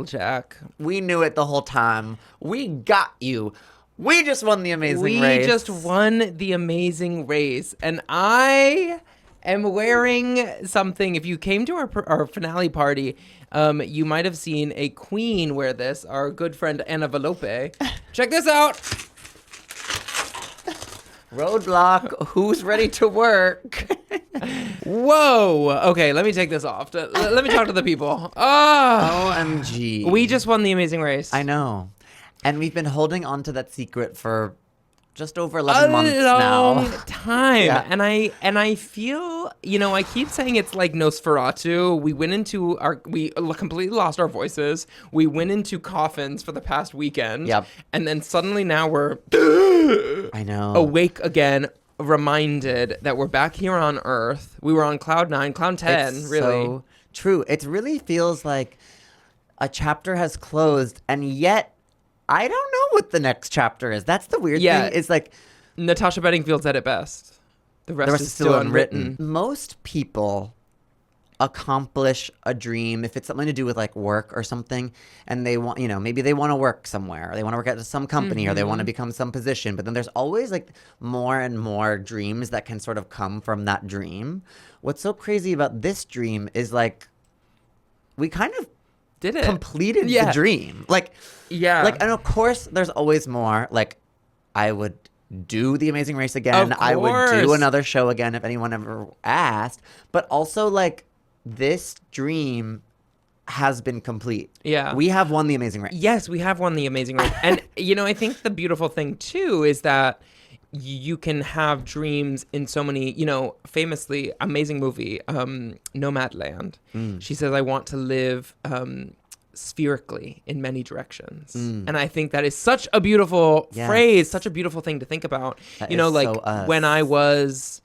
Jack. We knew it the whole time. We got you. We just won the amazing race. We just won the amazing race. And I am wearing something. If you came to our finale party, you might have seen a queen wear this, our good friend Anna Velope. Check this out. Roadblock. Who's ready to work? Whoa. Okay, let me take this off. Let me talk to the people. Oh, OMG. we just won the amazing race. I know. And we've been holding on to that secret for just over 11 months now. A long time. Yeah. And I feel, I keep saying it's like Nosferatu. We completely lost our voices. We went into coffins for the past weekend. Yep. And then suddenly now we're I know. awake again, reminded that we're back here on Earth. We were on cloud 9, cloud 10, It's really. so true. It really feels like a chapter has closed, and yet I don't know what the next chapter is. That's the weird thing. It's like Natasha Bedingfield said it best. The rest is still unwritten. Most people accomplish a dream if it's something to do with like work or something, and they want, maybe they want to work somewhere, or they want to work at some company, or they want to become some position. But then there's always like more and more dreams that can sort of come from that dream. What's so crazy about this dream is like we kind of Did it? completed the dream. Like, and of course there's always more. Like, I would do the Amazing Race again. I would do another show again if anyone ever asked. But also, like, this dream has been complete. Yeah. We have won the Amazing Race. Yes, we have won the amazing race. And, I think the beautiful thing, too, is that you can have dreams in so many, famously, amazing movie, Nomadland. She says, I want to live spherically in many directions. And I think that is such a beautiful phrase, such a beautiful thing to think about. That Like so us. when I was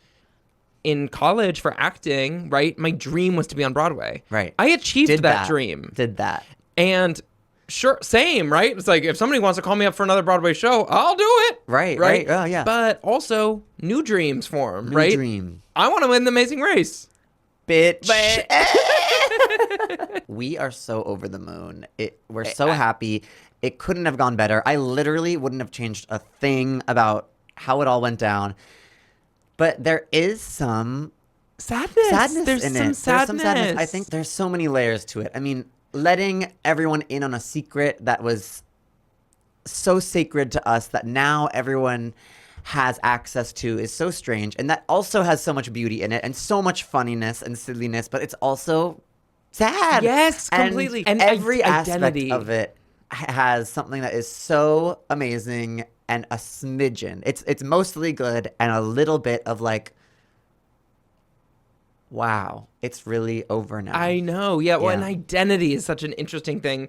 in college for acting, right? My dream was to be on Broadway. Right. I achieved that dream. Did that. And sure, same, right? It's like if somebody wants to call me up for another Broadway show, I'll do it. Right. Oh, yeah. But also, new dreams form, New right? dream. I want to win the Amazing Race. Bitch. We are so over the moon. We're so happy. It couldn't have gone better. I literally wouldn't have changed a thing about how it all went down. But there is some Sadness. There's in some it. There's some sadness. sadness. I think there's so many layers to it. I mean, letting everyone in on a secret that was so sacred to us that now everyone has access to is so strange. And that also has so much beauty in it and so much funniness and silliness, but it's also sad. Yes, completely. And every identity aspect of it has something that is so amazing and a smidgen. It's mostly good and a little bit of like, wow, it's really over now. I know. Yeah. Well, Yeah. and identity is such an interesting thing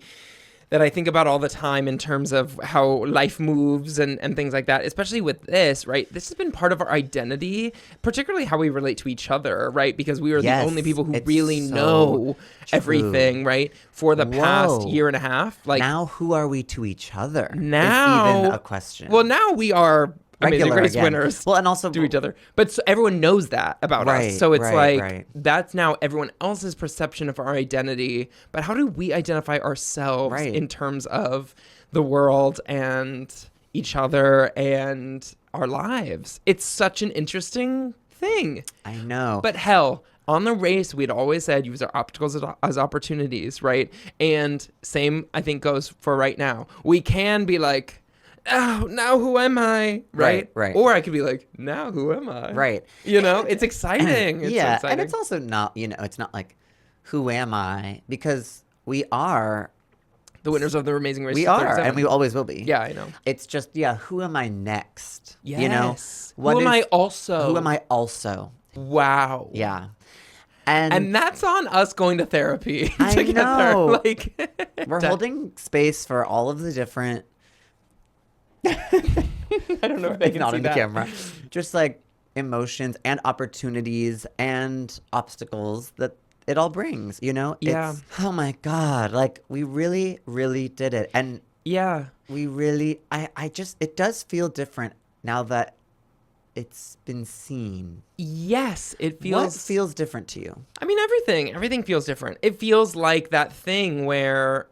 that I think about all the time in terms of how life moves and things like that, especially with this, right? This has been part of our identity, particularly how we relate to each other, right? Because we are the only people who really know everything, right? For the past year and a half. Like now, who are we to each other? Now, is even a question. Well, now we are Amazing Regular Race again. winners. Well, and also to each other. But so everyone knows that about us. So it's that's now everyone else's perception of our identity. But how do we identify ourselves in terms of the world and each other and our lives? It's such an interesting thing. I know. But hell, on the race, we'd always said use our obstacles as opportunities, right? And same, I think, goes for right now. We can be like, oh, now who am I? Right. Or I could be like, now who am I? Right. It's exciting. It's yeah. exciting. And it's also not, it's not like, who am I? Because we are the winners of the Amazing Race. We are, and we always will be. Yeah, I know. It's just, who am I next? Yes. Who am I also? Who am I also? Wow. Yeah. And that's on us going to therapy I together. know. Like we're holding space for all of the different I don't know if they can not see in that. the camera. Just like emotions and opportunities and obstacles that it all brings, Yeah. It's, oh my God. Like we really, really did it. And we really, it does feel different now that it's been seen. Yes, it feels. What feels different to you? I mean, everything feels different. It feels like that thing where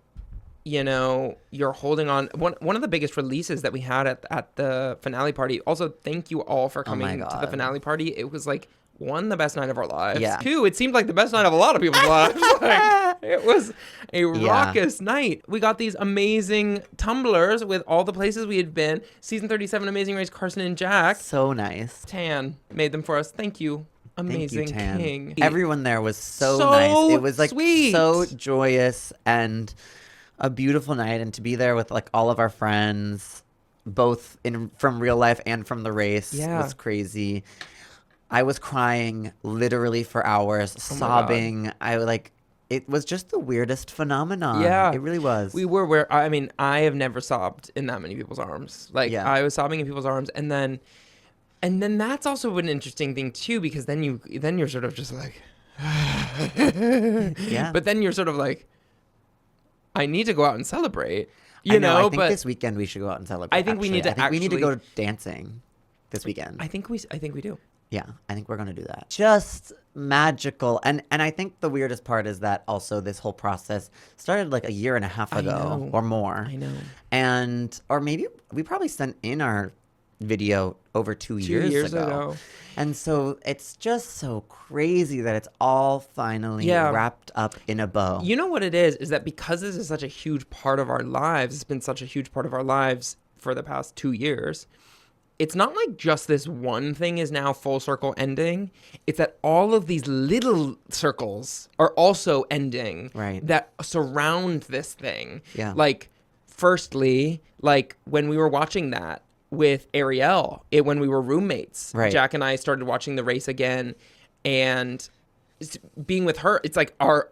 you know, you're holding on. One of the biggest releases that we had at the finale party. Also, thank you all for coming to the God. finale party. It was like, one, the best night of our lives. Yeah. Two, it seemed like the best night of a lot of people's lives. Like, it was a raucous night. We got these amazing tumblers with all the places we had been. Season 37 Amazing Race, Carson and Jack. So nice. Tan made them for us. Thank you. Amazing Thank you, Tan. king. Everyone there was so So nice. It was like sweet. so joyous and a beautiful night, and to be there with like all of our friends, both from real life and from the race, was crazy. I was crying literally for hours, sobbing. It was just the weirdest phenomenon. Yeah. It really was. We were where, I mean, I have never sobbed in that many people's arms. Like, I was sobbing in people's arms, and then that's also an interesting thing too, because then you're sort of just like, yeah. But then you're sort of like, I need to go out and celebrate. I know. I think this weekend we should go out and celebrate. I think we need to. We need to go dancing this weekend. I think we do. Yeah, I think we're going to do that. Just magical. And I think the weirdest part is that also this whole process started like a year and a half ago or more. I know. Or maybe we probably sent in our video over 2 years ago. And so it's just so crazy that it's all finally wrapped up in a bow. You know what it is that because this is such a huge part of our lives, it's been such a huge part of our lives for the past 2 years. It's not like just this one thing is now full circle ending. It's that all of these little circles are also ending that surround this thing. Yeah. Like, firstly, like when we were watching that with Ariel, when we were roommates, Jack and I started watching the race again, and being with her, it's like our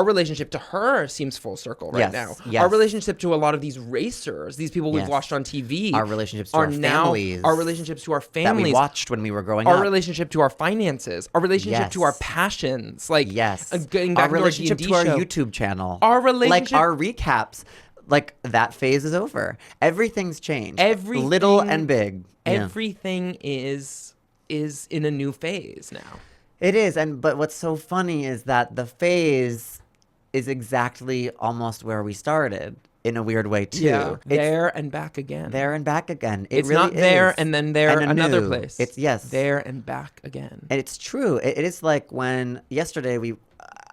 relationship to her seems full circle now. Yes. Our relationship to a lot of these racers, these people we've watched on TV, our relationships to our families, our relationships to our families that we watched when we were growing up, our relationship to our finances, our relationship to our passions, like getting back our relationship to our show. YouTube channel, our relationship, like our recaps. Like, that phase is over. Everything's changed. Little and big. Everything is in a new phase now. It is, but what's so funny is that the phase is exactly almost where we started in a weird way too. Yeah, there and back again. There and back again. It's really not there is. and then there and another place. It's there and back again. And it's true. It is like when yesterday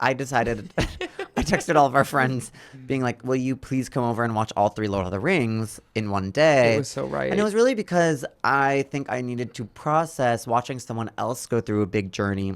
I decided, I texted all of our friends being like, will you please come over and watch all 3 Lord of the Rings in one day? It was so right. And it was really because I think I needed to process watching someone else go through a big journey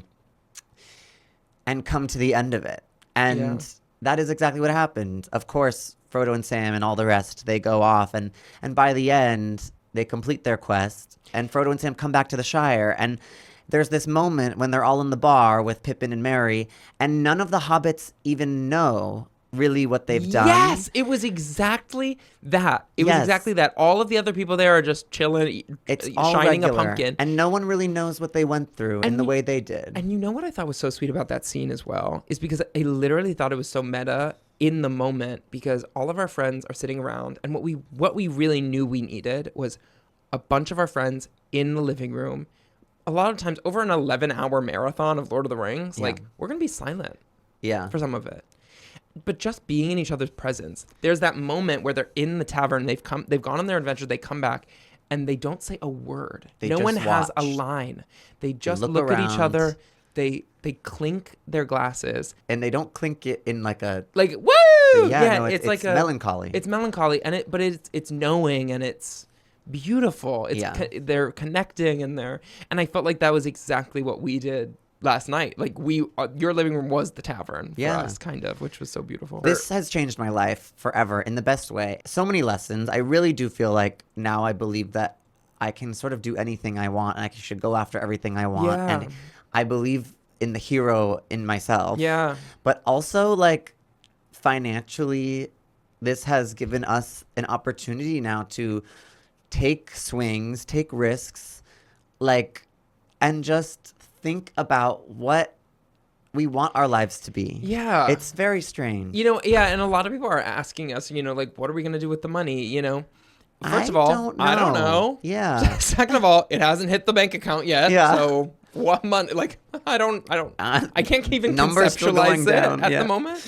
and come to the end of it. And that is exactly what happened. Of course, Frodo and Sam and all the rest, they go off. And by the end, they complete their quest. And Frodo and Sam come back to the Shire. And there's this moment when they're all in the bar with Pippin and Merry, and none of the hobbits even know really what they've done. Yes, it was exactly that. It was exactly that. All of the other people there are just chilling, it's all shining regular, a pumpkin. And no one really knows what they went through in the way they did. And you know what I thought was so sweet about that scene as well? Is because I literally thought it was so meta in the moment, because all of our friends are sitting around, and what we really knew we needed was a bunch of our friends in the living room. A lot of times over an 11-hour marathon of Lord of the Rings, like, we're going to be silent for some of it. But just being in each other's presence. There's that moment where they're in the tavern, they've gone on their adventure, they come back, and they don't say a word. No one has a line. They just look at each other. They clink their glasses. And they don't clink it in like a... Like, woo! No, it's like melancholy. It's melancholy, but it's knowing, and it's beautiful. They're connecting, and I felt like that was exactly what we did last night. Like, your living room was the tavern for us, kind of, which was so beautiful. This has changed my life forever in the best way. So many lessons. I really do feel like now I believe that I can sort of do anything I want, and I should go after everything I want. Yeah. And I believe in the hero in myself. Yeah. But also, like, financially, this has given us an opportunity now to take swings, take risks, like, and just think about what we want our lives to be. Yeah. It's very strange. And a lot of people are asking us, like, what are we going to do with the money, First of all, I don't know. Yeah. Second of all, it hasn't hit the bank account yet. Yeah. So what money? Like, I can't even numbers conceptualize it down at the moment.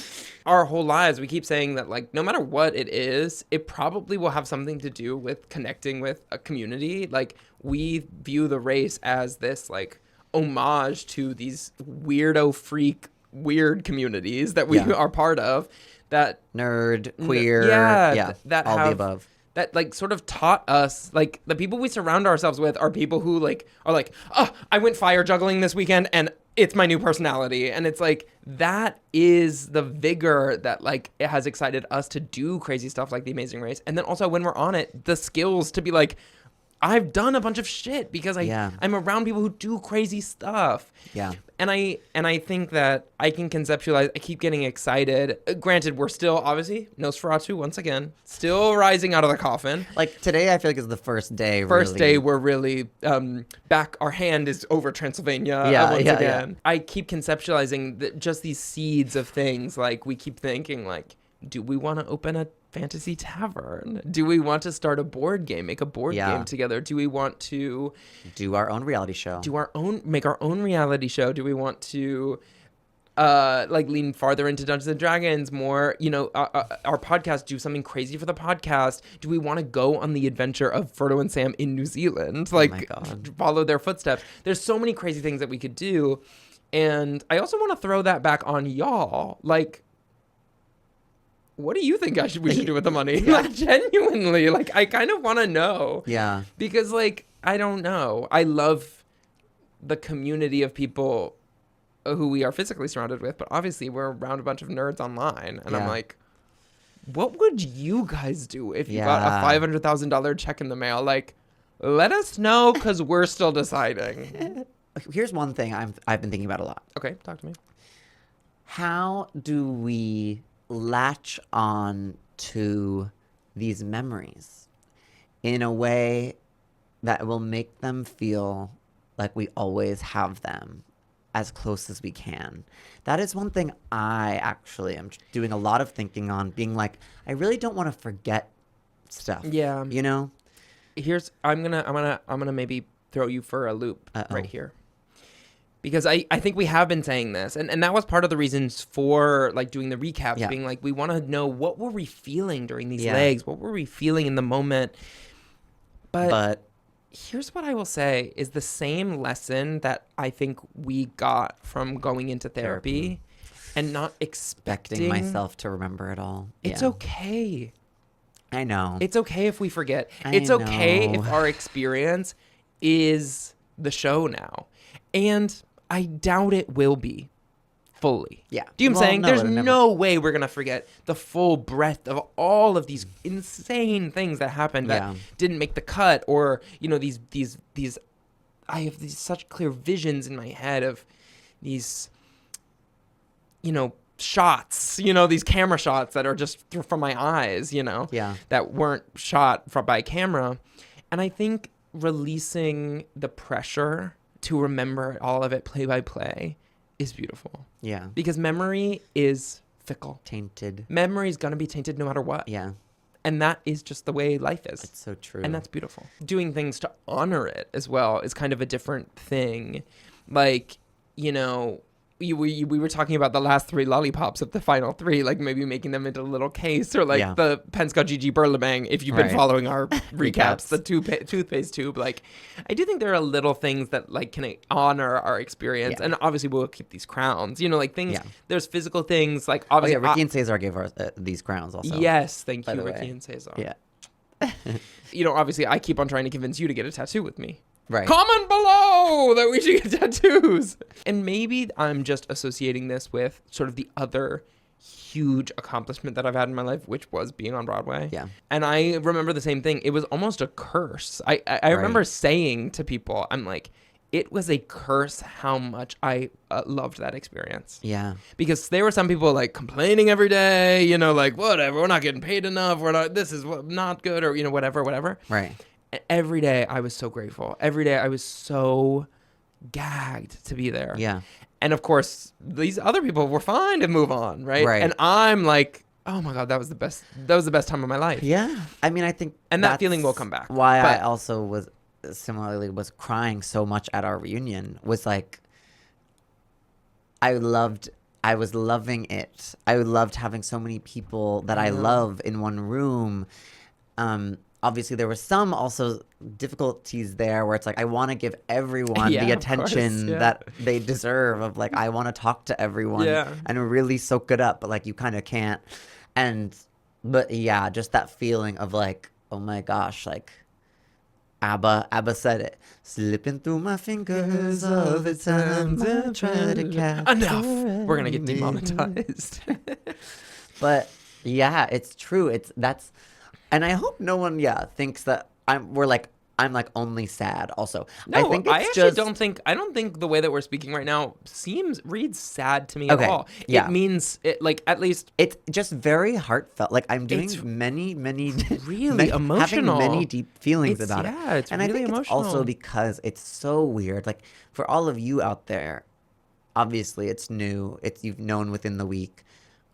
our whole lives, we keep saying that, like, no matter what it is, it probably will have something to do with connecting with a community. Like, we view the race as this, like, homage to these weirdo freak weird communities that we are part of, that Nerd, queer, that all have the above. that like sort of taught us, like, the people we surround ourselves with are people who like are like, oh, I went fire juggling this weekend and it's my new personality. And it's like, that is the vigor that, like, it has excited us to do crazy stuff like The Amazing Race. And then also when we're on it, the skills to be like, I've done a bunch of shit because I'm around people who do crazy stuff. Yeah. And I think that I can conceptualize, I keep getting excited. Granted, we're still, obviously, Nosferatu, once again, still rising out of the coffin. Like, today I feel like is the first day. Day we're really back, our hand is over Transylvania once again. Yeah. I keep conceptualizing just these seeds of things. Like, we keep thinking, like, do we want to open a fantasy tavern? Do we want to start a board game, make a board game together? Do we want to do our own reality show? Make our own reality show? Do we want to like lean farther into Dungeons and Dragons more? You know, our podcast, do something crazy for the podcast. Do we want to go on the adventure of Frodo and Sam in New Zealand? Like, follow their footsteps. There's so many crazy things that we could do. And I also want to throw that back on y'all. Like, what do you think we should do with the money? Like, genuinely, like, I kind of want to know. Yeah. Because, like, I don't know. I love the community of people who we are physically surrounded with, but obviously we're around a bunch of nerds online. And I'm like, what would you guys do if you got a $500,000 check in the mail? Like, let us know, because we're still deciding. Here's one thing I've been thinking about a lot. Okay, talk to me. How do we latch on to these memories in a way that will make them feel like we always have them as close as we can? That is one thing I actually am doing a lot of thinking on, being like, I really don't want to forget stuff. Yeah. You know? I'm gonna maybe throw you for a loop right here. Because I think we have been saying this, and that was part of the reasons for, like, doing the recaps, being like, we want to know, what were we feeling during these legs? What were we feeling in the moment? But here's what I will say is the same lesson that I think we got from going into therapy and not expecting myself to remember it all. It's okay. I know. It's okay if we forget. It's okay if our experience is the show now. And I doubt it will be fully. Yeah. Do you know what I'm saying? There's no way we're going to forget the full breadth of all of these insane things that happened that didn't make the cut, or, you know, these I have these such clear visions in my head of these, you know, shots, you know, these camera shots that are just from my eyes, you know, that weren't shot by camera. And I think releasing the pressure to remember all of it play by play is beautiful. Yeah. Because memory is fickle. Tainted. Memory is going to be tainted no matter what. Yeah. And that is just the way life is. It's so true. And that's beautiful. Doing things to honor it as well is kind of a different thing. Like, you know, we were talking about the last 3 lollipops of the final 3, like maybe making them into a little case, or like the Penska GG Burlebang, if you've been following our recaps, the toothpaste tube. Like, I do think there are little things that, like, can honor our experience. And obviously we'll keep these crowns, you know, like things, there's physical things, like obviously. Ricky and Cesar gave us these crowns also. Yes, thank you, Ricky and Cesar. Yeah. You know, obviously I keep on trying to convince you to get a tattoo with me. Right. Comment below that we should get tattoos. And maybe I'm just associating this with sort of the other huge accomplishment that I've had in my life, which was being on Broadway. Yeah. And I remember the same thing. It was almost a curse. I remember saying to people, I'm like, it was a curse how much I loved that experience. Yeah. Because there were some people, like, complaining every day, you know, like, whatever, we're not getting paid enough, this is not good, or, you know, whatever. Right. Every day I was so grateful. Every day I was so gagged to be there. Yeah. And of course, these other people were fine to move on, right? And I'm like, oh my God, that was the best time of my life. Yeah. I mean, I think that feeling will come back. Why I also was crying so much at our reunion was, like, I loved I was loving it. I loved having so many people that I love in one room. Obviously, there were some also difficulties there where it's like, I want to give everyone the attention that they deserve of like, I want to talk to everyone and really soak it up, but like, you kind of can't. But yeah, just that feeling of like, oh my gosh, like ABBA said it, slipping through my fingers all the time I try to capture. Enough. We're going to get demonetized. But yeah, it's true. And I hope no one, thinks that I'm like only sad. Also, No, I think it's I actually don't think. I don't think the way that we're speaking right now reads sad to me at all. Yeah. It means it, like, at least it's just very heartfelt. Like I'm doing many really emotional, having many deep feelings about it. Yeah, it's and really I think emotional. it's also because it's so weird. Like for all of you out there, obviously it's new. You've known within the week.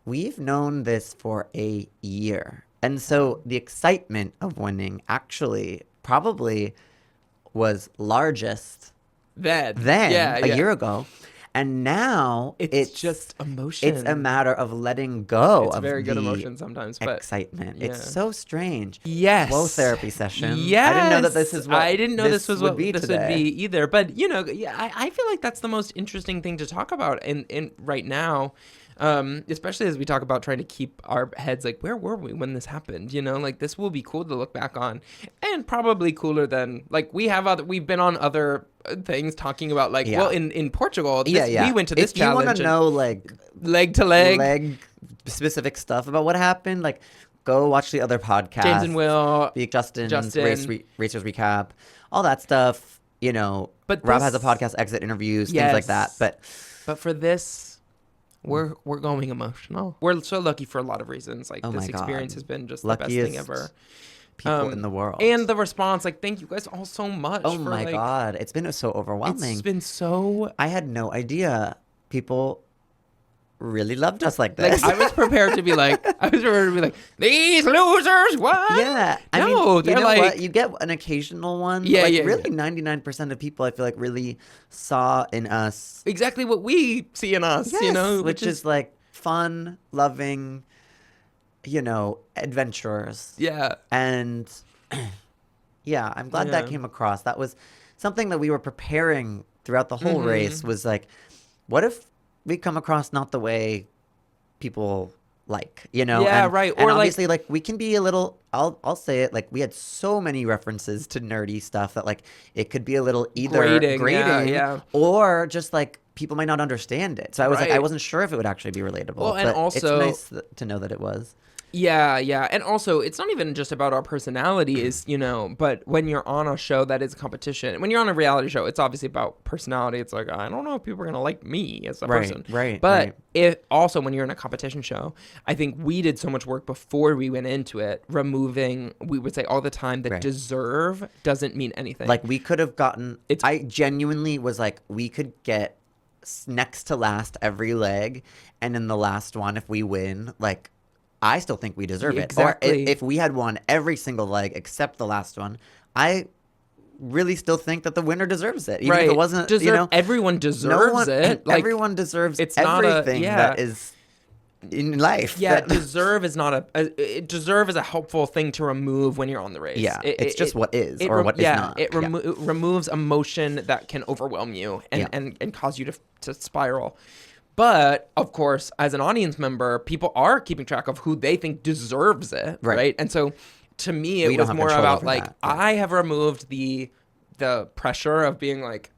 We've known this for a year. And so the excitement of winning actually probably was largest then a year ago. And now it's just emotion. It's a matter of letting go it's of very good the emotion sometimes, but excitement. Yeah. It's so strange. Yes. Whoa, therapy session. Yes. I didn't know that this is what I didn't know this was what this would be either. But I feel like that's the most interesting thing to talk about in right now. Especially as we talk about trying to keep our heads like, where were we when this happened? Like this will be cool to look back on, and probably cooler than like we've been on other things talking about like well in Portugal we went to this if challenge. If you want to know like leg to leg specific stuff about what happened, like go watch the other podcasts. James and Will, Justin's Racers Recap, all that stuff. But Rob has a podcast, Exit Interviews, things like that. But for this. We're going emotional. We're so lucky for a lot of reasons. Like this experience has been just the best thing ever. People in the world. And the response, like, thank you guys all so much. Oh my God. It's been so overwhelming. It's been so... I had no idea people really loved us like this. Like, I was prepared to be like, these losers, what? Yeah. No, I mean, they're what? You get an occasional one. Yeah, really 99% of people I feel like really saw in us. Exactly what we see in us, Which is like fun, loving, adventurers. Yeah. And I'm glad that came across. That was something that we were preparing throughout the whole race was like, what if we come across not the way people like, Yeah, right. And obviously, like, we can be a little, I'll say it, like, we had so many references to nerdy stuff that, like, it could be a little either grating or just, like, people might not understand it. So I was like, I wasn't sure if it would actually be relatable. Well, and also, it's nice to know that it was. Yeah. And also, it's not even just about our personalities, but when you're on a show that is a competition, when you're on a reality show, it's obviously about personality. It's like, I don't know if people are going to like me as a person. Right. But also, when you're in a competition show, I think we did so much work before we went into it, removing, we would say all the time that deserve doesn't mean anything. Like, we could have gotten, I genuinely was like, we could get next to last every leg. And in the last one, if we win, like, I still think we deserve it. Exactly. Or if we had won every single leg except the last one, I really still think that the winner deserves it. Even if it wasn't, everyone deserves it. Like, everyone deserves everything that is in life. Yeah, deserve is not deserve is a helpful thing to remove when you're on the race. Yeah, it's just what is or what is not. It removes emotion that can overwhelm you and cause you to spiral. But, of course, as an audience member, people are keeping track of who they think deserves it, right? And so, to me, it was more about, like, I have removed the pressure of being like,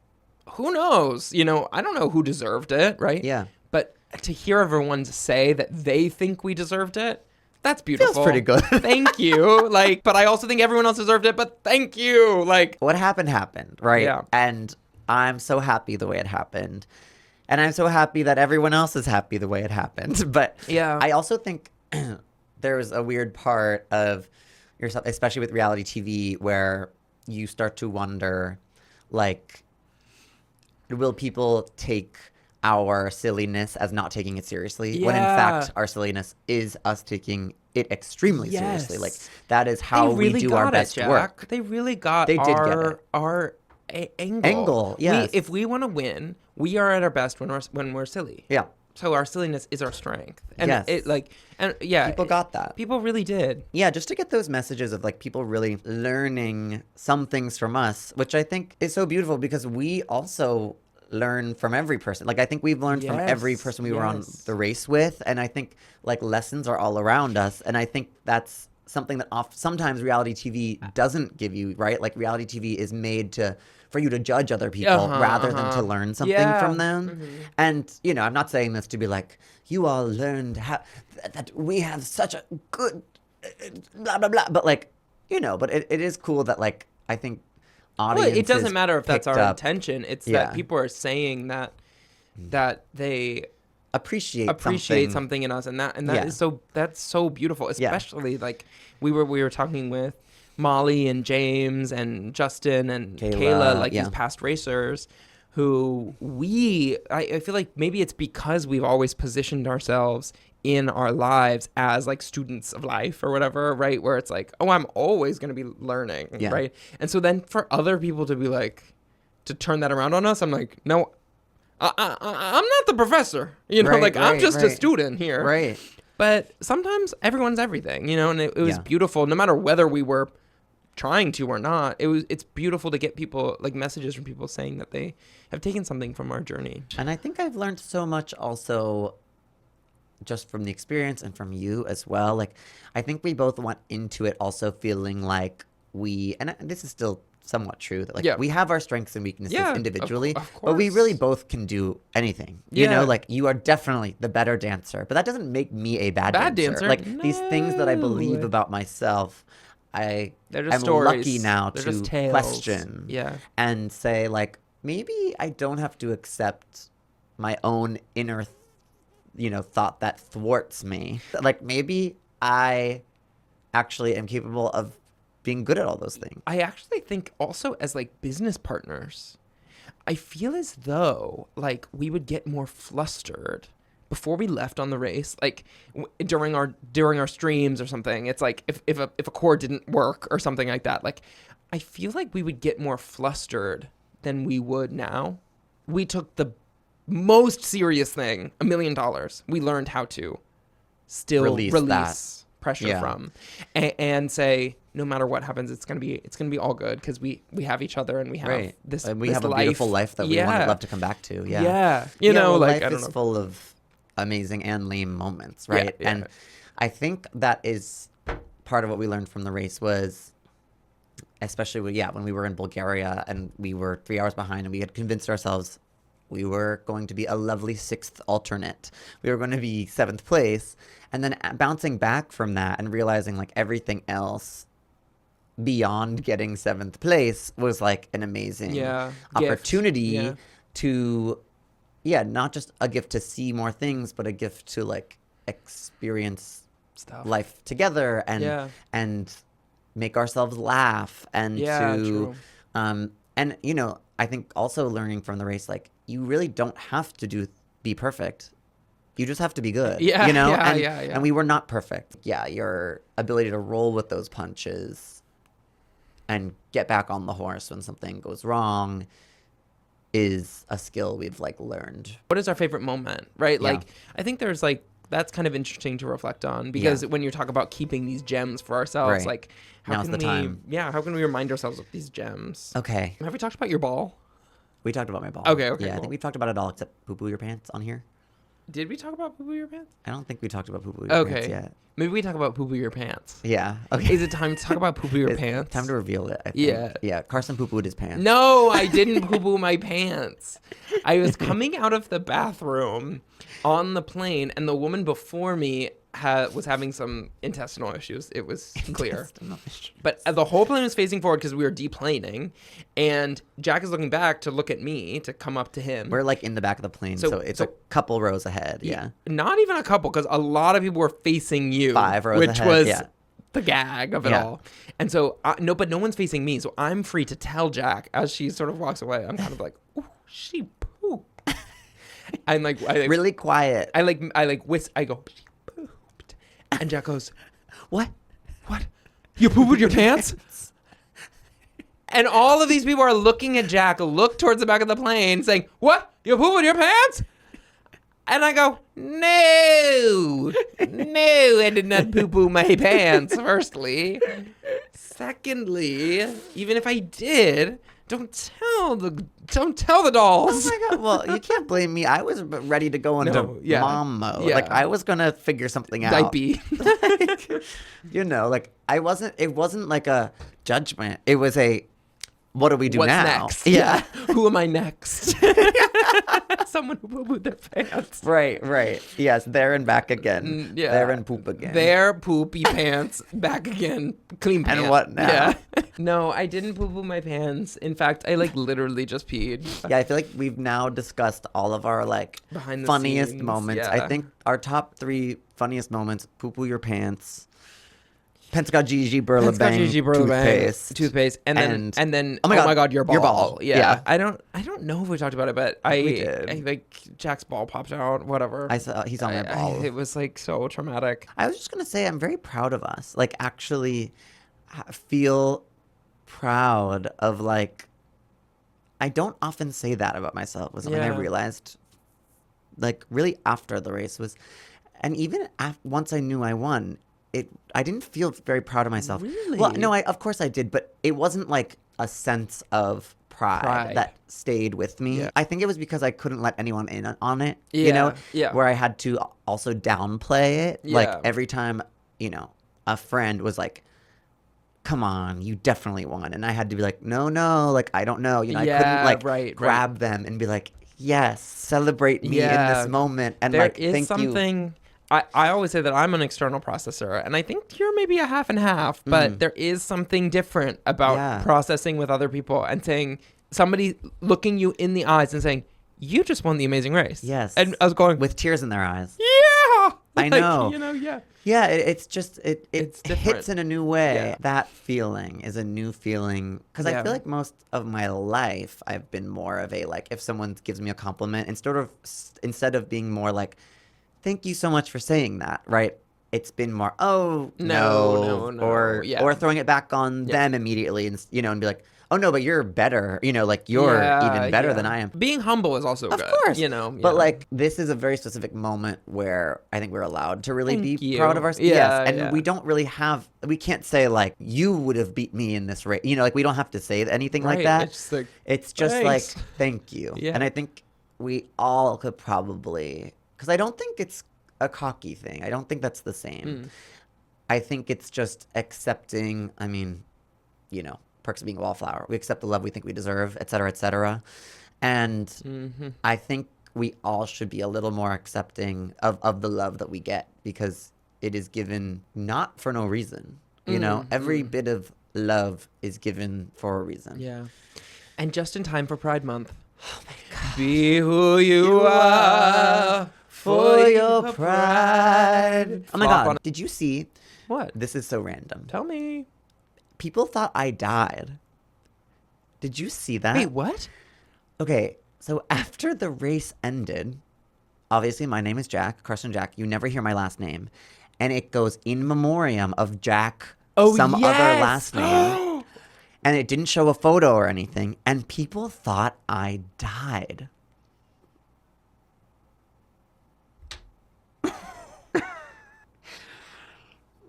who knows? I don't know who deserved it, right? Yeah. But to hear everyone say that they think we deserved it, that's beautiful. Feels pretty good. Thank you. Like, but I also think everyone else deserved it, but thank you. Like, what happened, right? Yeah. And I'm so happy the way it happened. And I'm so happy that everyone else is happy the way it happened. But I also think there's a weird part of yourself, especially with reality TV, where you start to wonder, like, will people take our silliness as not taking it seriously? When in fact, our silliness is us taking it extremely seriously. Like, that is how we do our best work. They really got our angle. Yes. If we want to win, we are at our best when we're silly. Yeah. So our silliness is our strength. And Yes. people got that. People really did. Yeah, just to get those messages of like people really learning some things from us, which I think is so beautiful because we also learn from every person. Like I think we've learned from every Yes, person we were on yes. the race with, and I think like lessons are all around us, and I think that's something that sometimes reality TV doesn't give you, right? Like reality TV is made for you to judge other people rather than to learn something from them. And I'm not saying this to be like, you all learned how that we have such a good blah blah blah, but like but it is cool that like I think audiences it doesn't matter if that's picked our up- intention. It's Yeah. that people are saying that they appreciate something in us, and that Yeah. is that's so beautiful. Especially like we were talking with Molly and James and Justin and Kayla, like these past racers who I feel like maybe it's because we've always positioned ourselves in our lives as like students of life or whatever, right? Where it's like, oh, I'm always going to be learning, right? And so then for other people to be like, to turn that around on us, I'm like, no, I'm not the professor, I'm just a student here. Right. But sometimes everyone's everything, and it was beautiful, no matter whether we were trying to or not. It's beautiful to get people, like messages from people saying that they have taken something from our journey. And I think I've learned so much also just from the experience and from you as well. Like, I think we both went into it also feeling like and this is still somewhat true, that like we have our strengths and weaknesses individually, of course. but we really both can do anything. Like you are definitely the better dancer, but that doesn't make me a bad dancer. Like these things that I believe about myself, I'm lucky now to question and say like, maybe I don't have to accept my own inner thought that thwarts me. Like maybe I actually am capable of being good at all those things. I actually think also as like business partners, I feel as though like we would get more flustered before we left on the race, like during our streams or something. It's like if a chord didn't work or something like that, like I feel like we would get more flustered than we would now. We took the most serious thing, $1 million. We learned how to still release pressure from and say, no matter what happens, it's gonna be all good because we have each other and we have this. And we this have a life. beautiful life that we would love to come back to. Life I don't know. Full of amazing and lame moments, right? And I think that is part of what we learned from the race was, especially when we were in Bulgaria and we were 3 hours behind and we had convinced ourselves we were going to be a lovely 6th alternate. We were going to be 7th place. And then bouncing back from that and realizing like everything else beyond getting 7th place was like an amazing opportunity to, not just a gift to see more things, but a gift to like experience life together and make ourselves laugh and I think also learning from the race, like you really don't have to be perfect. You just have to be good, And we were not perfect. Your ability to roll with those punches and get back on the horse when something goes wrong is a skill we've like learned. What is our favorite moment, right? Like I think there's like, that's kind of interesting to reflect on because when you talk about keeping these gems for ourselves, like how can we remind ourselves of these gems? Okay. Have we talked about your ball? We talked about my ball. Okay. Yeah, cool. I think we've talked about it all except poo-poo your pants on here. Did we talk about poo-poo your pants? I don't think we talked about poo-poo your pants yet. Maybe we talk about poo-poo your pants. Yeah. Okay. Is it time to talk about poo-poo your pants? Time to reveal it, I think. Yeah. Yeah. Carson poo-pooed his pants. No, I didn't poo-poo my pants. I was coming out of the bathroom on the plane, and the woman before me was having some intestinal issues. It was clear. But the whole plane was facing forward because we were deplaning, and Jack is looking back to look at me, to come up to him. We're like in the back of the plane, so it's a couple rows ahead. Yeah. Not even a couple, because a lot of people were facing you. 5 rows which ahead. was the gag of it all. And so, but no one's facing me, so I'm free to tell Jack as she sort of walks away. I'm kind of like, ooh, she pooped. I'm like, really quiet. I go, she pooped. And Jack goes, What? You pooped your pants? And all of these people are looking at Jack, look towards the back of the plane, saying, what? You pooped your pants? And I go, no, I did not poo-poo my pants, firstly. Secondly, even if I did, don't tell the dolls. Oh my God. Well, you can't blame me. I was ready to go into mom mode. Yeah. Like, I was going to figure something out. Diaper. Like, you know, like, it wasn't like a judgment. It was a, what do we do What's now? next? Yeah. Who am I next? Someone who poo-pooed their pants. Right. Yes, there and back again. Yeah. There and poop again. There, poopy pants, back again, clean pants. And what now? Yeah. No, I didn't poo-poo my pants. In fact, I like literally just peed. Yeah, I feel like we've now discussed all of our like Behind the funniest scenes, moments. yeah. I think our top 3 funniest moments: poo-poo your pants, Pentecost Gigi Burlabang toothpaste, and then oh my God, your ball. your ball. Yeah. Yeah. I don't know if we talked about it, but We did. I like Jack's ball popped out. Whatever. I saw he's on my ball. It was like so traumatic. I was just gonna say I'm very proud of us. Like, actually feel proud of, like, I don't often say that about myself. Was something I Yeah. realized, like, really after the race was, and even once I knew I won, I didn't feel very proud of myself. Really? Well, no, of course I did, but it wasn't like a sense of pride that stayed with me. Yeah. I think it was because I couldn't let anyone in on it. Yeah, You know, yeah. where I had to also downplay it. Yeah. Like, every time, you know, a friend was like, come on, you definitely won. And I had to be like, no, like, I don't know. You know, I couldn't like grab them and be like, yes, celebrate me in this moment. And there like, is thank something, you. I always say that I'm an external processor, and I think you're maybe a half and half, but there is something different about processing with other people and saying, somebody looking you in the eyes and saying, you just won the amazing race. Yes. And I was going, With tears in their eyes. yeah! I know. You know, yeah. Yeah, it's just, it It's hits different. in a new way. Yeah. That feeling is a new feeling. Because I feel like most of my life, I've been more of a, like, if someone gives me a compliment, instead of being more like, thank you so much for saying that, right? It's been more, oh, no. Or throwing it back on them immediately, and you know, and be like, oh no, but you're better. You know, like, you're even better than I am. Being humble is also good. Of course. You know. But like, this is a very specific moment where I think we're allowed to really be proud of ourselves. Yeah, yes. And we don't really we can't say like, you would have beat me in this race. You know, like, we don't have to say anything like that. It's just like, thank you. Yeah. And I think we all could probably, because I don't think it's a cocky thing. I don't think that's the same. I think it's just accepting, I mean, you know, perks of being a wallflower. We accept the love we think we deserve, et cetera, et cetera. And I think we all should be a little more accepting of the love that we get, because it is given not for no reason. You know, every bit of love is given for a reason. Yeah. And just in time for Pride Month. Oh my God. Be who you are for your pride. Oh my God. Did you see? What? This is so random. Tell me. People thought I died. Did you see that? Wait, what? Okay, so after the race ended, obviously my name is Jack, Carson Jack. You never hear my last name. And it goes in memoriam of Jack, some other last name. And it didn't show a photo or anything. And people thought I died.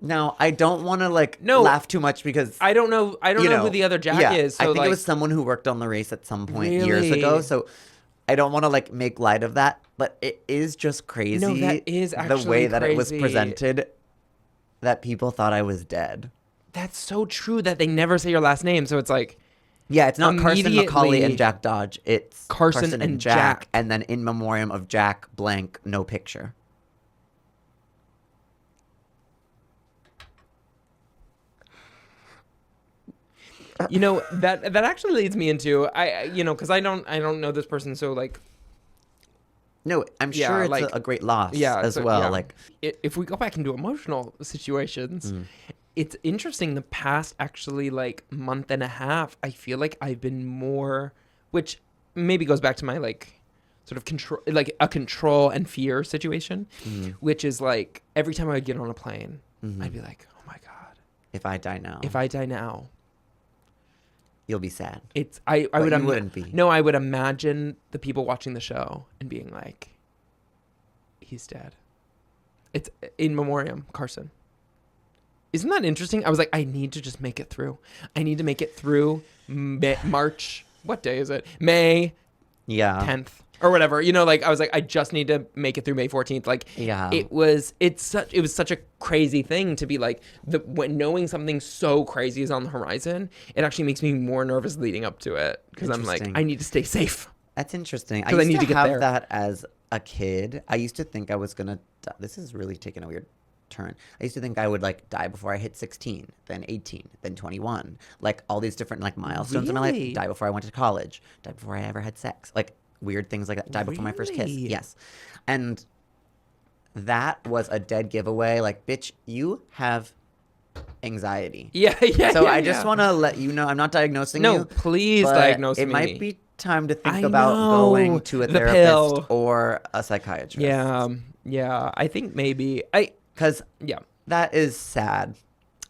Now, I don't want to laugh too much, because I don't know who the other Jack is. So I think it was someone who worked on the race at some point years Really? ago. So I don't want to make light of that, but it is just crazy. No, that is actually the way that it was crazy. presented, that people thought I was dead. That's so true that they never say your last name. So it's like, Yeah, it's not Carson, Macaulay, Immediately- and Jack Dodge. It's Carson and Jack. and then in memoriam of Jack blank, no picture. you know, that actually leads me into because I don't know this person, so like, No, I'm Yeah, sure it's like- a great loss as so, well. yeah. Like, if we go back into emotional situations, it's interesting. The past actually month and a half, I feel like I've been more, which maybe goes back to my sort of control, like a control and fear situation, which is like every time I would get on a plane, I'd be like, oh my God, if I die now, you'll be sad. I But would you wouldn't be. No, I would imagine the people watching the show and being like, he's dead. It's in memoriam, Carson. Isn't that interesting? I was like, I need to just make it through. I need to make it through March. What day is it? May 10th or whatever. You know, like I was like, I just need to make it through May 14th. Like, it was such a crazy thing to be like, when knowing something so crazy is on the horizon, it actually makes me more nervous leading up to it because I'm like, I need to stay safe. That's interesting. I need to get have there. that as a kid. I used to think I was gonna. This is really taking a weird turn. I used to think I would like die before I hit 16, then 18, then 21. Like all these different like milestones in my life. Die before I went to college. Die before I ever had sex. Like weird things like that. Die before my first kiss. Yes, and that was a dead giveaway. Like, bitch, you have anxiety. So I just want to let you know, I'm not diagnosing you. No, please diagnose me. It might be time to think about going to a therapist or a psychiatrist. Yeah. I think maybe because that is sad.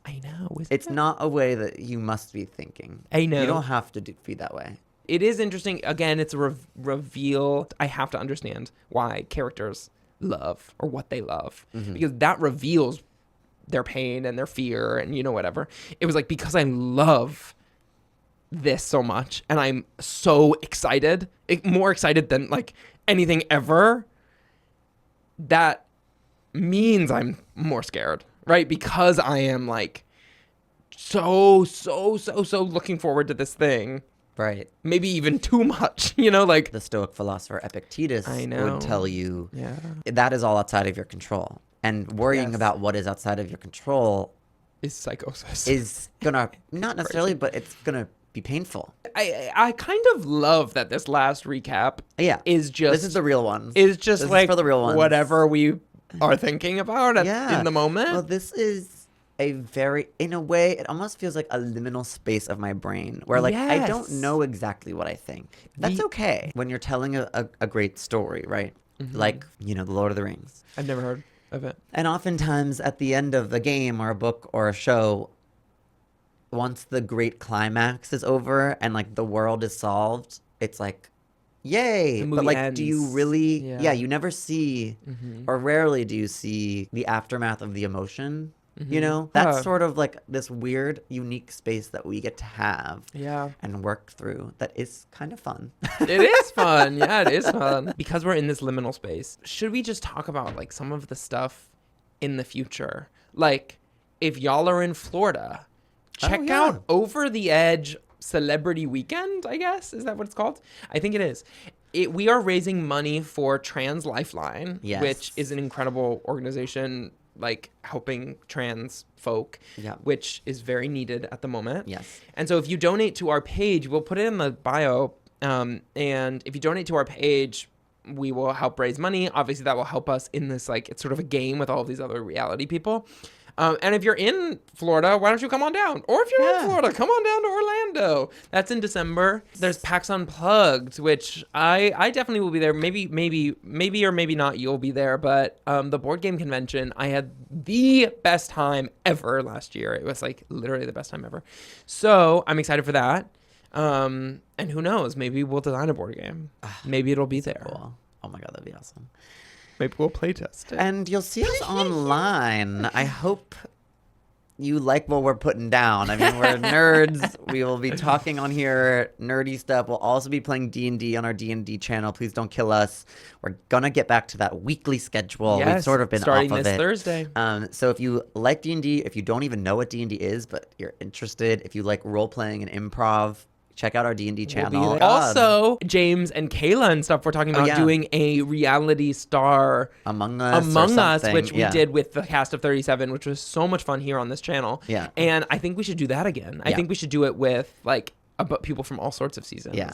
I know. It's not a way that you must be thinking. I know. You don't have to be that way. It is interesting. Again, it's a reveal. I have to understand why characters love or what they love because that reveals their pain and their fear and, you know, whatever. It was like, because I love this so much and I'm so excited, more excited than like anything ever, that means I'm more scared, right? Because I am like so looking forward to this thing. Right. Maybe even too much, you know, like the Stoic philosopher Epictetus would tell you that is all outside of your control. And worrying about what is outside of your control is psychosis. Is gonna, not necessarily, but it's gonna be painful. I kind of love that this last recap is just... This is the real one. Is just this like is for the real ones. Whatever we are thinking about in the moment. Well, this is a very, in a way, it almost feels like a liminal space of my brain where like I don't know exactly what I think. That's okay. When you're telling a great story, right? Like, you know, The Lord of the Rings. I've never heard of it. And oftentimes at the end of the game or a book or a show, once the great climax is over and like the world is solved, it's like, yay. But like, ends. Do you really, you never see or rarely do you see the aftermath of the emotion. You know, that's sort of like this weird, unique space that we get to have and work through that is kind of fun. It is fun. Yeah, it is fun. Because we're in this liminal space, should we just talk about like some of the stuff in the future? Like, if y'all are in Florida, check out Over the Edge Celebrity Weekend, I guess. Is that what it's called? I think it is. We are raising money for Trans Lifeline, which is an incredible organization like helping trans folk, which is very needed at the moment. Yes. And so if you donate to our page, we'll put it in the bio. And if you donate to our page, we will help raise money. Obviously, that will help us in this, like, it's sort of a game with all of these other reality people. And if you're in Florida, why don't you come on down? Or if you're in Florida, come on down to Orlando. That's in December. There's PAX Unplugged, which I definitely will be there. Maybe or maybe not you'll be there. But the board game convention, I had the best time ever last year. It was like literally the best time ever. So I'm excited for that. And who knows? Maybe we'll design a board game. Maybe it'll be there. Cool. Oh my God, that'd be awesome. Maybe we'll play test it. And you'll see us online. I hope you like what we're putting down. I mean, we're nerds. We will be talking on here nerdy stuff. We'll also be playing D&D on our D&D channel. Please don't kill us. We're going to get back to that weekly schedule. We've sort of been starting off of this it. Thursday. So if you like D&D, if you don't even know what D&D is, but you're interested, if you like role-playing and improv, check out our D&D channel. Also, James and Kayla and stuff, we're talking about doing a reality star Among Us, which we did with the cast of 37, which was so much fun here on this channel. Yeah. And I think we should do that again. I think we should do it with like people from all sorts of seasons. Yeah.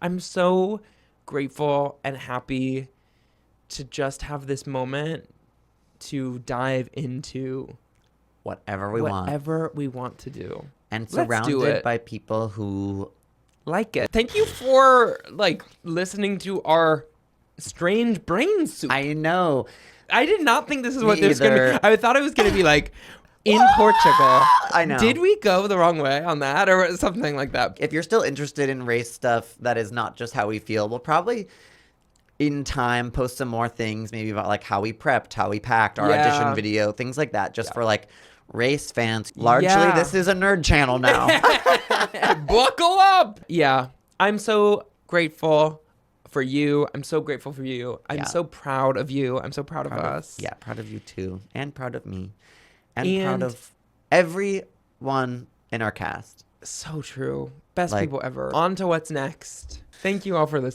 I'm so grateful and happy to just have this moment to dive into whatever we want to do. And surrounded by people who like it. Thank you for like listening to our strange brain soup. I know. I did not think this is what this was going to be. I thought it was going to be like in Portugal. I know. Did we go the wrong way on that or something like that? If you're still interested in race stuff that is not just how we feel, we'll probably in time post some more things, maybe about like how we prepped, how we packed, our Yeah. audition video, things like that, just for like race fans. Largely, Yeah. this is a nerd channel now. Buckle up. Yeah. I'm so grateful for you. I'm so grateful for you. I'm Yeah. so proud of you. I'm so proud of us. Yeah, proud of you too, and proud of me, and proud And- of everyone in our cast. So true. Best Like- people ever. On to what's next. Thank you all for listening.